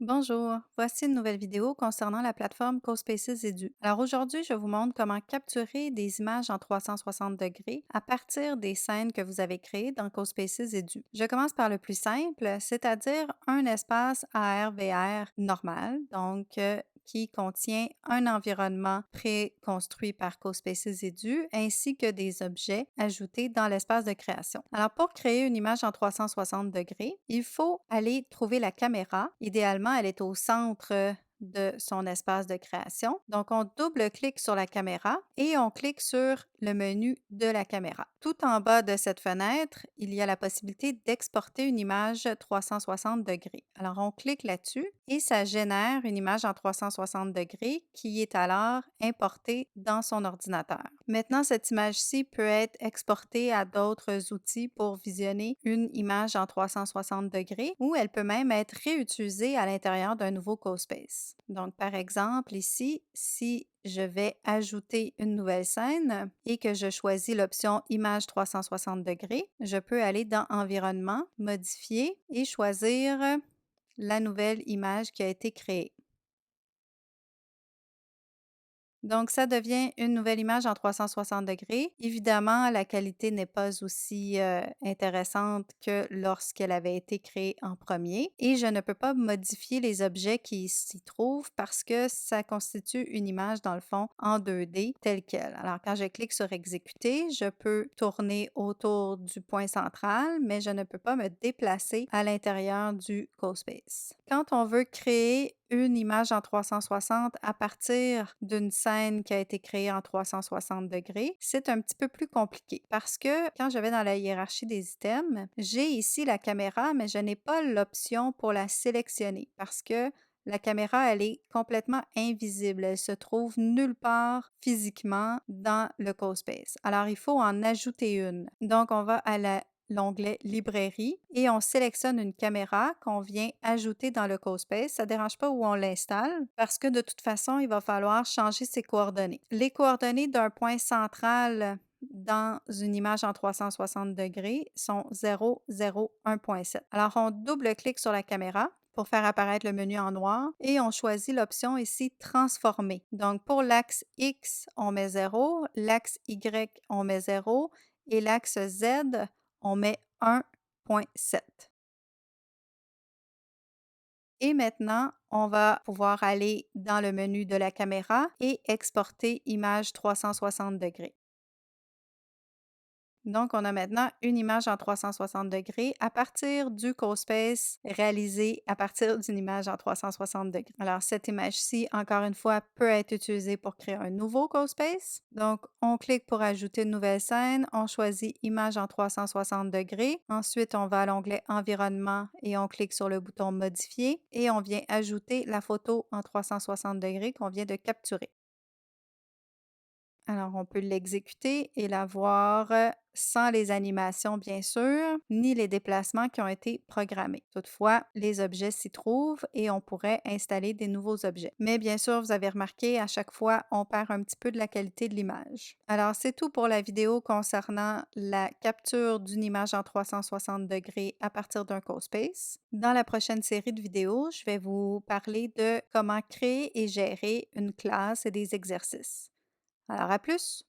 Bonjour, voici une nouvelle vidéo concernant la plateforme CoSpaces Edu. Alors aujourd'hui, je vous montre comment capturer des images en 360 degrés à partir des scènes que vous avez créées dans CoSpaces Edu. Je commence par le plus simple, c'est-à-dire un espace AR/VR normal, qui contient un environnement préconstruit par CoSpaces Edu ainsi que des objets ajoutés dans l'espace de création. Alors, pour créer une image en 360 degrés, il faut aller trouver la caméra. Idéalement, elle est au centre de son espace de création. Donc, on double-clique sur la caméra et on clique sur le menu de la caméra. Tout en bas de cette fenêtre, il y a la possibilité d'exporter une image 360 degrés. Alors, on clique là-dessus et ça génère une image en 360 degrés qui est alors importée dans son ordinateur. Maintenant, cette image-ci peut être exportée à d'autres outils pour visionner une image en 360 degrés ou elle peut même être réutilisée à l'intérieur d'un nouveau CoSpace. Donc, par exemple, ici, si je vais ajouter une nouvelle scène et que je choisis l'option Image 360 degrés, je peux aller dans Environnement, Modifier et choisir la nouvelle image qui a été créée. Donc, ça devient une nouvelle image en 360 degrés. Évidemment, la qualité n'est pas aussi intéressante que lorsqu'elle avait été créée en premier et je ne peux pas modifier les objets qui s'y trouvent parce que ça constitue une image, dans le fond, en 2D telle quelle. Alors, quand je clique sur Exécuter, je peux tourner autour du point central, mais je ne peux pas me déplacer à l'intérieur du CoSpace. Quand on veut créer une image en 360 à partir d'une scène qui a été créée en 360 degrés, c'est un petit peu plus compliqué parce que quand je vais dans la hiérarchie des items, j'ai ici la caméra, mais je n'ai pas l'option pour la sélectionner parce que la caméra, elle est complètement invisible. Elle se trouve nulle part physiquement dans le CoSpace. Alors, il faut en ajouter une. Donc, on va à l'onglet Librairie et on sélectionne une caméra qu'on vient ajouter dans le CoSpace. Ça ne dérange pas où on l'installe parce que de toute façon, il va falloir changer ses coordonnées. Les coordonnées d'un point central dans une image en 360 degrés sont 0, 0, 1.7. Alors, on double-clique sur la caméra pour faire apparaître le menu en noir et on choisit l'option ici Transformer. Donc, pour l'axe X, on met 0, l'axe Y, on met 0 et l'axe Z, on met 1.7. Et maintenant, on va pouvoir aller dans le menu de la caméra et exporter image 360 degrés. Donc, on a maintenant une image en 360 degrés à partir du CoSpace réalisé à partir d'une image en 360 degrés. Alors, cette image-ci, encore une fois, peut être utilisée pour créer un nouveau CoSpace. Donc, on clique pour ajouter une nouvelle scène, on choisit Image en 360 degrés. Ensuite, on va à l'onglet Environnement et on clique sur le bouton Modifier et on vient ajouter la photo en 360 degrés qu'on vient de capturer. Alors, on peut l'exécuter et la voir sans les animations, bien sûr, ni les déplacements qui ont été programmés. Toutefois, les objets s'y trouvent et on pourrait installer des nouveaux objets. Mais bien sûr, vous avez remarqué, à chaque fois, on perd un petit peu de la qualité de l'image. Alors, c'est tout pour la vidéo concernant la capture d'une image en 360 degrés à partir d'un CoSpace. Dans la prochaine série de vidéos, je vais vous parler de comment créer et gérer une classe et des exercices. Alors, à plus!